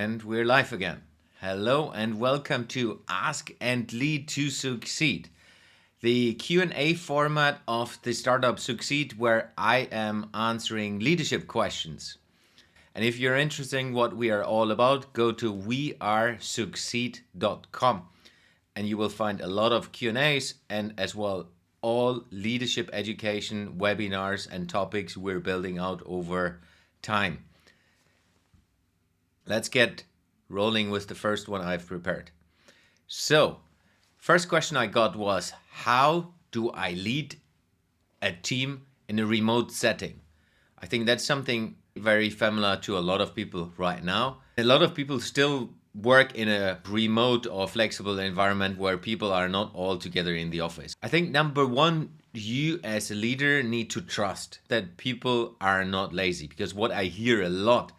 And we're live again. Hello and welcome to Ask and Lead to Succeed, the Q&A format of the Startup Succeed, where I am answering leadership questions. And if you're interested in what we are all about, go to wearesucceed.com and you will find a lot of Q&As and as well all leadership education webinars and topics we're building out over time. Let's get rolling with the first one I've prepared. So, first question I got was, how do I lead a team in a remote setting? I think that's something very familiar to a lot of people right now. A lot of people still work in a remote or flexible environment where people are not all together in the office. I think number one, you as a leader need to trust that people are not lazy, because what I hear a lot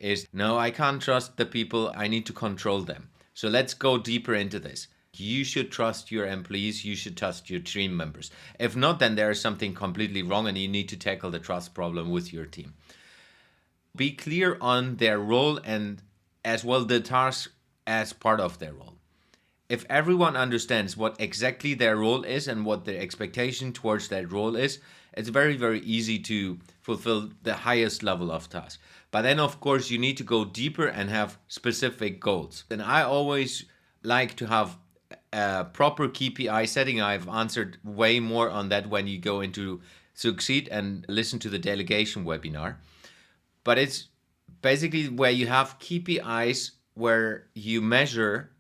is, no, I can't trust the people, I need to control them. So let's go deeper into this. You should trust your employees, you should trust your team members. If not, then there is something completely wrong and you need to tackle the trust problem with your team. Be clear on their role and as well the task as part of their role. If everyone understands what exactly their role is and what the expectation towards that role is, it's very, very easy to fulfill the highest level of task. But then, of course, you need to go deeper and have specific goals. And I always like to have a proper KPI setting. I've answered way more on that when you go into Succeed and listen to the delegation webinar. But it's basically where you have KPIs where you measure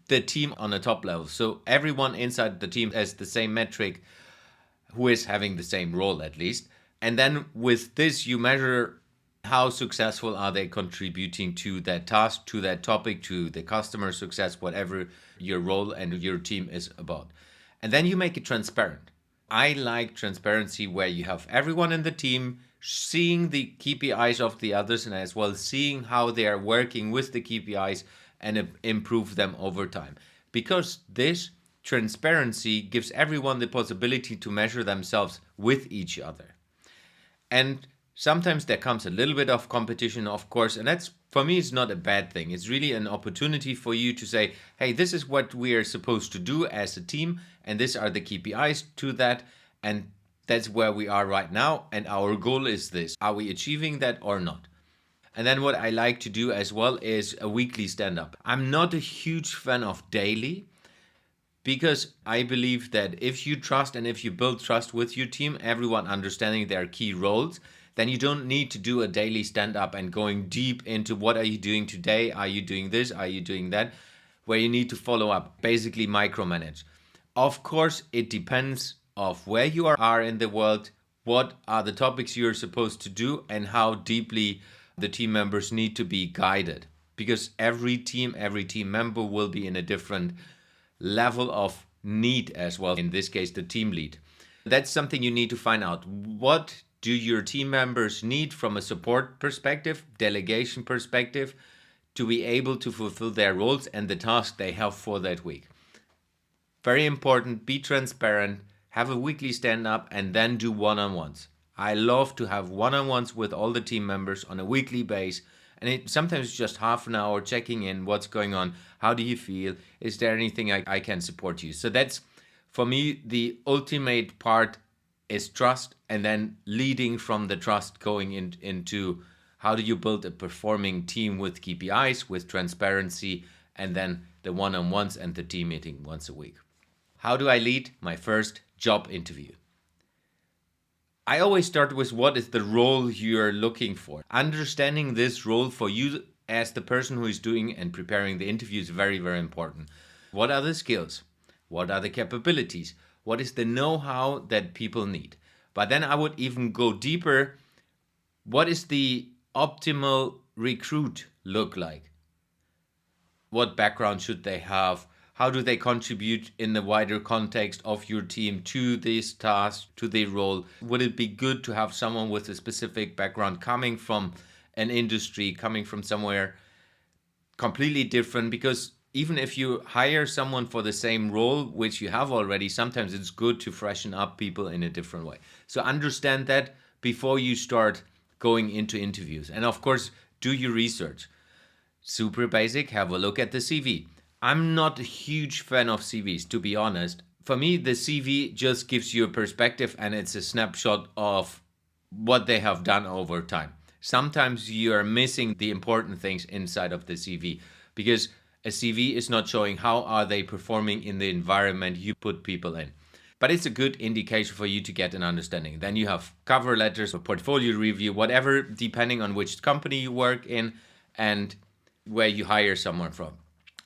the team on a top level. So everyone inside the team has the same metric, who is having the same role at least. And then with this, you measure how successful are they contributing to that task, to that topic, to the customer success, whatever your role and your team is about. And then you make it transparent. I like transparency where you have everyone in the team seeing the KPIs of the others and as well seeing how they are working with the KPIs and improve them over time. Because this transparency gives everyone the possibility to measure themselves with each other. And sometimes there comes a little bit of competition, of course, and that's, for me, it's not a bad thing. It's really an opportunity for you to say, hey, this is what we are supposed to do as a team, and these are the KPIs to that, and that's where we are right now, and our goal is this. Are we achieving that or not? And then what I like to do as well is a weekly stand-up. I'm not a huge fan of daily, because I believe that if you trust and if you build trust with your team, everyone understanding their key roles, then you don't need to do a daily stand-up and going deep into what are you doing today, are you doing this, are you doing that, where you need to follow up, basically micromanage. Of course, it depends of where you are in the world, what are the topics you're supposed to do, and how deeply the team members need to be guided. Because every team member will be in a different level of need as well, in this case, the team lead. That's something you need to find out. What do your team members need from a support perspective, delegation perspective, to be able to fulfill their roles and the tasks they have for that week? Very important, be transparent, have a weekly stand-up, and then do one-on-ones. I love to have one-on-ones with all the team members on a weekly basis. And it sometimes just half an hour checking in, what's going on, how do you feel, is there anything I can support you? So that's, for me, the ultimate part is trust, and then leading from the trust going into how do you build a performing team with KPIs, with transparency, and then the one-on-ones and the team meeting once a week. How do I lead my first job interview? I always start with what is the role you're looking for. Understanding this role for you as the person who is doing and preparing the interview is very, very important. What are the skills? What are the capabilities? What is the know-how that people need? But then I would even go deeper. What is the optimal recruit look like? What background should they have? How do they contribute in the wider context of your team to this task, to the role? Would it be good to have someone with a specific background coming from an industry, coming from somewhere completely different? Because even if you hire someone for the same role, which you have already, sometimes it's good to freshen up people in a different way. So understand that before you start going into interviews. And of course, do your research. Super basic, have a look at the CV. I'm not a huge fan of CVs, to be honest. For me, the CV just gives you a perspective and it's a snapshot of what they have done over time. Sometimes you are missing the important things inside of the CV because a CV is not showing how are they performing in the environment you put people in. But it's a good indication for you to get an understanding. Then you have cover letters or portfolio review, whatever, depending on which company you work in and where you hire someone from.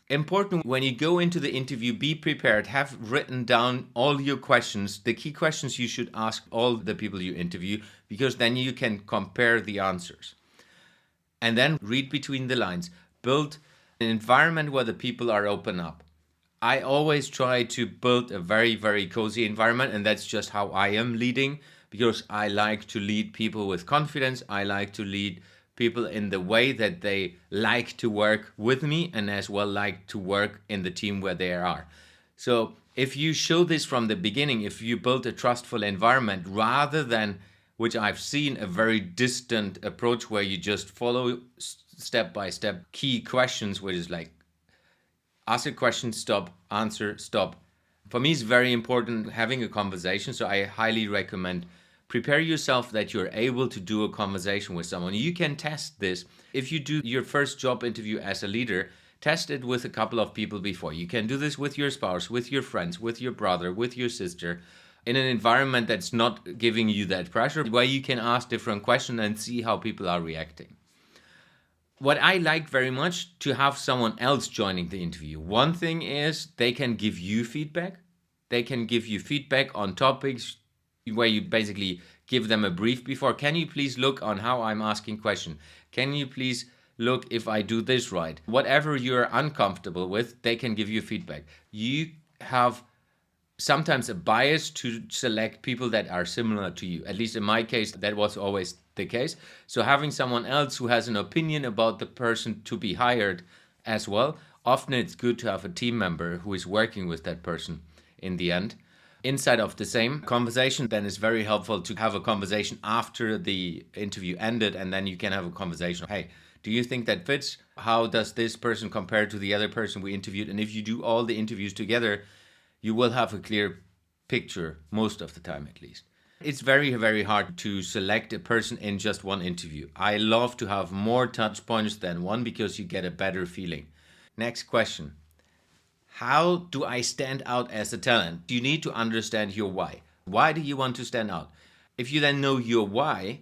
Important when you go into the interview, be prepared, have written down all your questions, the key questions you should ask all the people you interview, because then you can compare the answers. And then read between the lines. Build an environment where the people are open up. I always try to build a very, very cozy environment, and that's just how I am leading, because I like to lead people with confidence. I like to lead people in the way that they like to work with me and as well like to work in the team where they are. So if you show this from the beginning, if you build a trustful environment rather than, which I've seen, a very distant approach where you just follow step by step key questions, which is like ask a question, stop, answer, stop. For me, it's very important having a conversation. So I highly recommend prepare yourself that you're able to do a conversation with someone. You can test this. If you do your first job interview as a leader, test it with a couple of people before. You can do this with your spouse, with your friends, with your brother, with your sister, in an environment that's not giving you that pressure, where you can ask different questions and see how people are reacting. What I like very much to have someone else joining the interview. One thing is they can give you feedback. They can give you feedback on topics where you basically give them a brief before. Can you please look on how I'm asking question? Can you please look if I do this right? Whatever you're uncomfortable with, they can give you feedback. You have sometimes a bias to select people that are similar to you. At least in my case, that was always the case. So having someone else who has an opinion about the person to be hired as well, often it's good to have a team member who is working with that person in the end. Inside of the same conversation, then it's very helpful to have a conversation after the interview ended, and then you can have a conversation. Hey, do you think that fits? How does this person compare to the other person we interviewed? And if you do all the interviews together, you will have a clear picture most of the time, at least. It's very, very hard to select a person in just one interview. I love to have more touch points than one because you get a better feeling. Next question. How do I stand out as a talent? You need to understand your why. Why do you want to stand out? If you then know your why,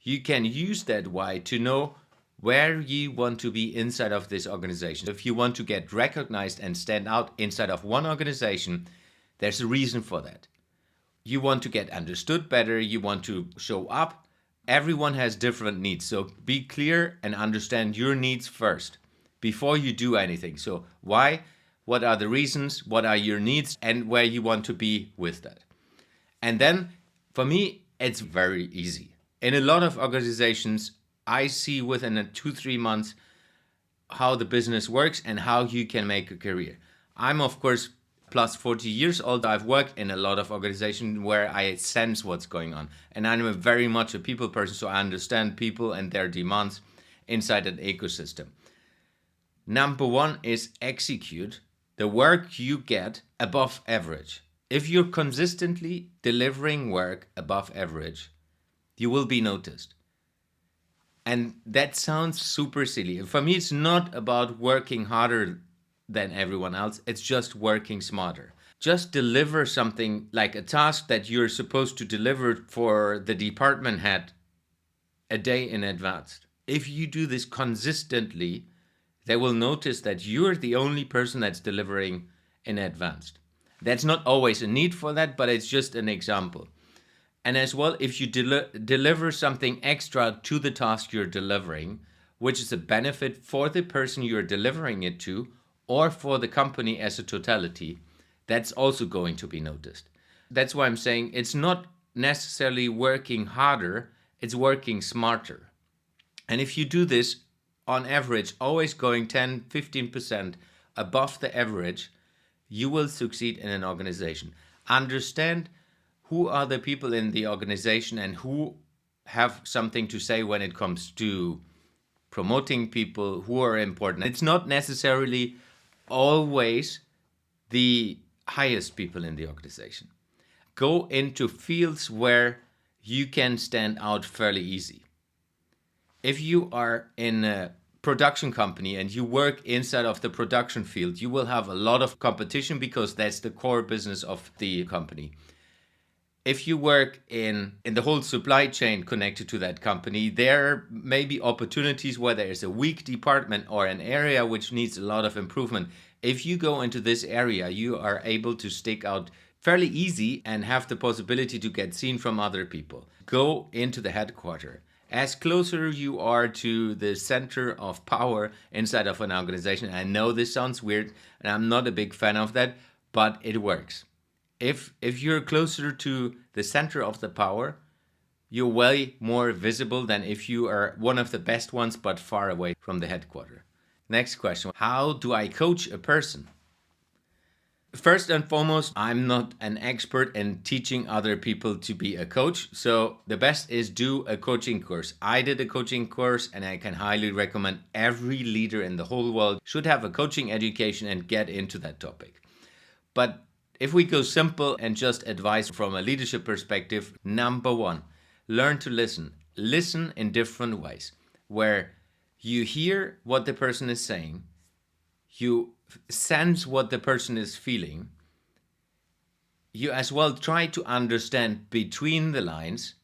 you can use that why to know where you want to be inside of this organization. If you want to get recognized and stand out inside of one organization, there's a reason for that. You want to get understood better, you want to show up. Everyone has different needs, so be clear and understand your needs first before you do anything. So why? What are the reasons? What are your needs? And where you want to be with that. And then, for me, it's very easy. In a lot of organizations, I see within 2-3 months how the business works and how you can make a career. I'm, of course, plus 40 years old. I've worked in a lot of organizations where I sense what's going on. And I'm very much a people person, so I understand people and their demands inside an ecosystem. Number one is execute the work you get above average. If you're consistently delivering work above average, you will be noticed. And that sounds super silly. For me, it's not about working harder than everyone else. It's just working smarter. Just deliver something like a task that you're supposed to deliver for the department head a day in advance. If you do this consistently, they will notice that you're the only person that's delivering in advance. That's not always a need for that, but it's just an example. And as well, if you deliver something extra to the task you're delivering, which is a benefit for the person you're delivering it to, or for the company as a totality, that's also going to be noticed. That's why I'm saying it's not necessarily working harder, it's working smarter. And if you do this, on average, always going 10-15% above the average, you will succeed in an organization. Understand who are the people in the organization and who have something to say when it comes to promoting people who are important. It's not necessarily always the highest people in the organization. Go into fields where you can stand out fairly easy. If you are in a production company and you work inside of the production field, you will have a lot of competition because that's the core business of the company. If you work in the whole supply chain connected to that company, there may be opportunities where there is a weak department or an area which needs a lot of improvement. If you go into this area, you are able to stick out fairly easy and have the possibility to get seen from other people. Go into the headquarters. As closer you are to the center of power inside of an organization, I know this sounds weird and I'm not a big fan of that, but it works. If you're closer to the center of the power, you're way more visible than if you are one of the best ones but far away from the headquarters. Next question. How do I coach a person? First and foremost, I'm not an expert in teaching other people to be a coach. So the best is do a coaching course. I did a coaching course and I can highly recommend every leader in the whole world should have a coaching education and get into that topic. But if we go simple and just advise from a leadership perspective, number one, learn to listen. Listen in different ways, where you hear what the person is saying, you sense what the person is feeling, you as well try to understand between the lines,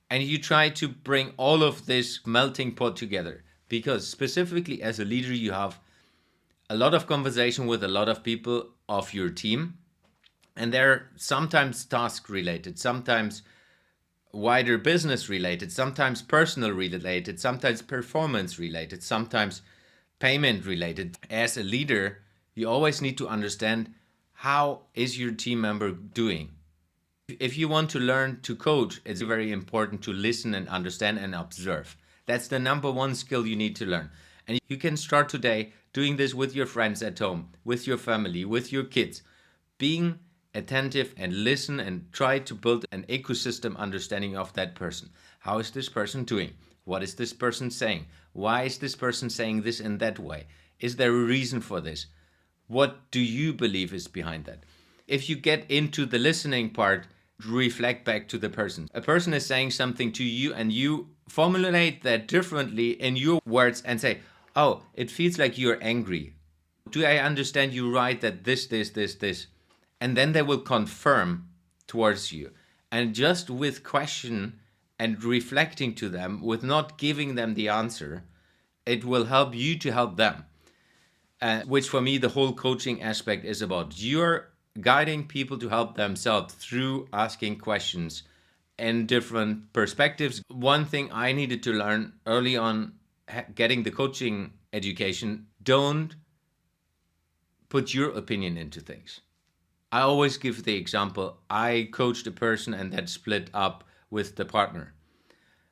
and you try to bring all of this melting pot together. Because specifically as a leader, you have a lot of conversation with a lot of people of your team, and they're sometimes task related, sometimes wider business related, sometimes personal related, sometimes performance related, sometimes payment related. As a leader, you always need to understand how is your team member doing. If you want to learn to coach, it's very important to listen and understand and observe. That's the number one skill you need to learn. And you can start today doing this with your friends at home, with your family, with your kids. Being attentive and listen and try to build an ecosystem understanding of that person. How is this person doing? What is this person saying? Why is this person saying this in that way? Is there a reason for this? What do you believe is behind that? If you get into the listening part, reflect back to the person. A person is saying something to you and you formulate that differently in your words and say, oh, it feels like you're angry. Do I understand you right that this. And then they will confirm towards you. And just with question and reflecting to them, with not giving them the answer, it will help you to help them. Which for me, the whole coaching aspect is about. You're guiding people to help themselves through asking questions and different perspectives. One thing I needed to learn early on getting the coaching education, don't put your opinion into things. I always give the example, I coached a person and that split up with the partner.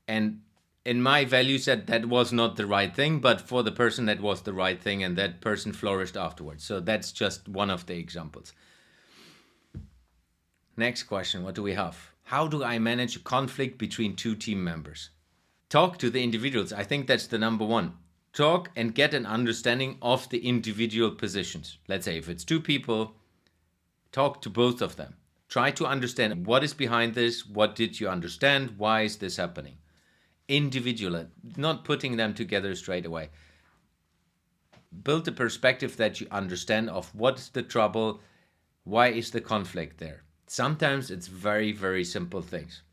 And in my value set, that was not the right thing, but for the person that was the right thing and that person flourished afterwards. So that's just one of the examples. Next question, what do we have? How do I manage a conflict between two team members? Talk to the individuals. I think that's the number one. Talk and get an understanding of the individual positions. Let's say if it's two people, talk to both of them. Try to understand what is behind this. What did you understand? Why is this happening? Individual, not putting them together straight away. Build a perspective that you understand of what's the trouble, why is the conflict there. Sometimes it's very, very simple things.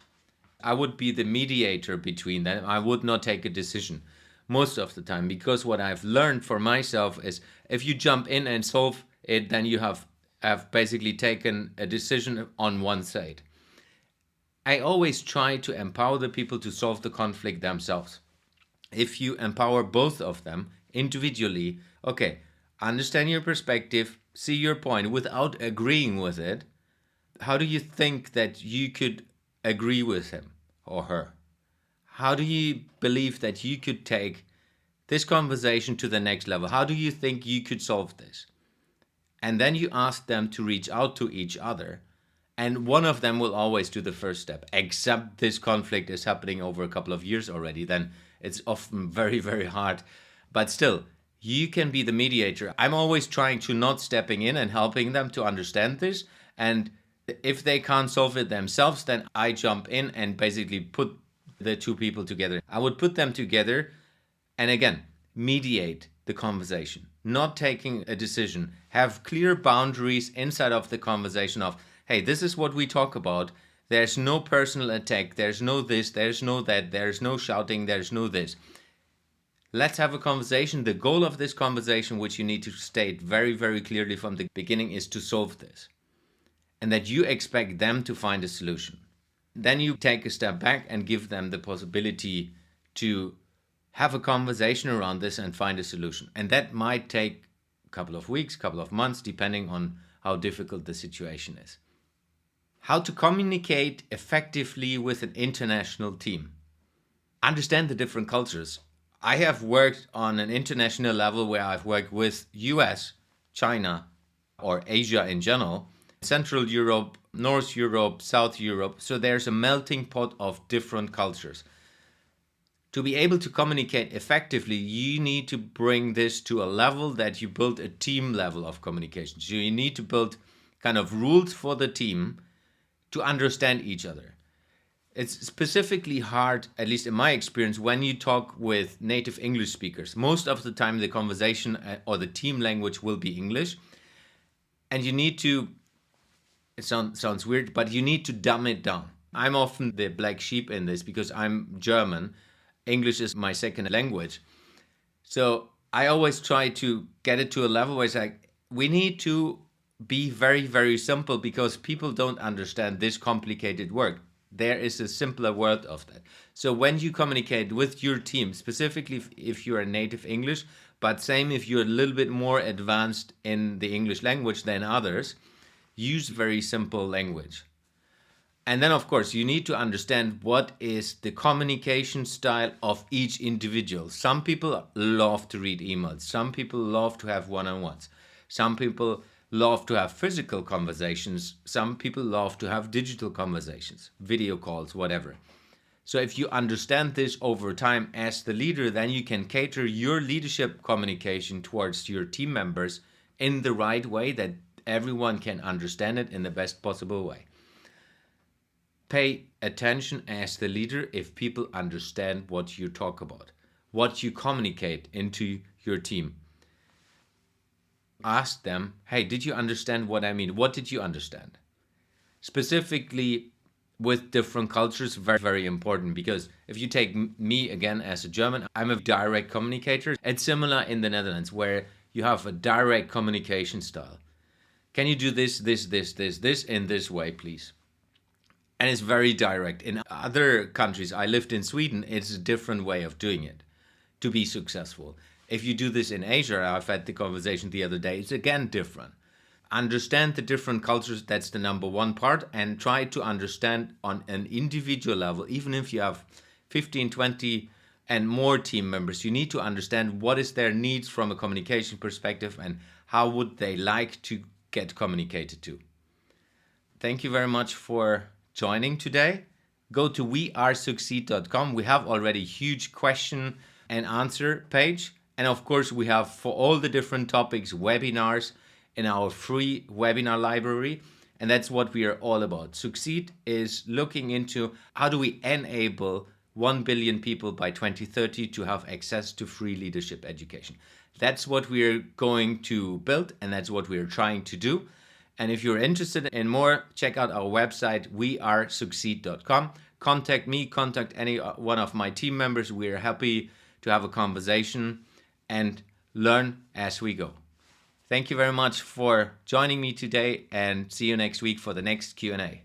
I would be the mediator between them. I would not take a decision most of the time, because what I've learned for myself is if you jump in and solve it, then you have basically taken a decision on one side. I always try to empower the people to solve the conflict themselves. If you empower both of them individually, okay, understand your perspective, see your point without agreeing with it. How do you think that you could agree with him or her? How do you believe that you could take this conversation to the next level? How do you think you could solve this? And then you ask them to reach out to each other. And one of them will always do the first step, except this conflict is happening over a couple of years already. Then It's often very, very hard. But still, you can be the mediator. I'm always trying to not stepping in and helping them to understand this. And if they can't solve it themselves, then I jump in and basically put the two people together. I would put them together and again, mediate the conversation, not taking a decision. Have clear boundaries inside of the conversation of, hey, this is what we talk about. There's no personal attack. There's no this. There's no that. There's no shouting. There's no this. Let's have a conversation. The goal of this conversation, which you need to state very, very clearly from the beginning, is to solve this. And that you expect them to find a solution. Then you take a step back and give them the possibility to have a conversation around this and find a solution. And that might take a couple of weeks, couple of months, depending on how difficult the situation is. How to communicate effectively with an international team. Understand the different cultures. I have worked on an international level where I've worked with US, China, or Asia in general, Central Europe, North Europe, South Europe. So there's a melting pot of different cultures. To be able to communicate effectively, you need to bring this to a level that you build a team level of communication. So you need to build kind of rules for the team to understand each other. It's specifically hard, at least in my experience, when you talk with native English speakers. Most of the time the conversation or the team language will be English. And you need to, it sounds weird, but you need to dumb it down. I'm often the black sheep in this because I'm German. English is my second language. So I always try to get it to a level where it's like, we need to be very, very simple because people don't understand this complicated word. There is a simpler word of that. So when you communicate with your team, specifically if you're a native English, but same if you're a little bit more advanced in the English language than others, use very simple language. And then, of course, you need to understand what is the communication style of each individual. Some people love to read emails. Some people love to have one-on-ones. Some people love to have physical conversations. Some people love to have digital conversations, video calls, whatever. So if you understand this over time as the leader, then you can cater your leadership communication towards your team members in the right way that everyone can understand it in the best possible way. Pay attention as the leader if people understand what you talk about, what you communicate into your team. Ask them, hey, did you understand what I mean? What did you understand? Specifically with different cultures, very, very important, because if you take me again as a German, I'm a direct communicator. It's similar in the Netherlands where you have a direct communication style. Can you do this in this way, please? And it's very direct. In other countries, I lived in Sweden, it's a different way of doing it to be successful. If you do this in Asia, I've had the conversation the other day, it's again different. Understand the different cultures, that's the number one part, and try to understand on an individual level, even if you have 15, 20 and more team members, you need to understand what is their needs from a communication perspective and how would they like to get communicated to. Thank you very much for joining today. Go to wearesucceed.com. We have already a huge question and answer page. And of course, we have for all the different topics, webinars in our free webinar library. And that's what we are all about. Succeed is looking into how do we enable 1 billion people by 2030 to have access to free leadership education. That's what we're going to build, and that's what we're trying to do. And if you're interested in more, check out our website, wearesucceed.com. Contact me, contact any one of my team members. We're happy to have a conversation and learn as we go. Thank you very much for joining me today, and see you next week for the next Q&A.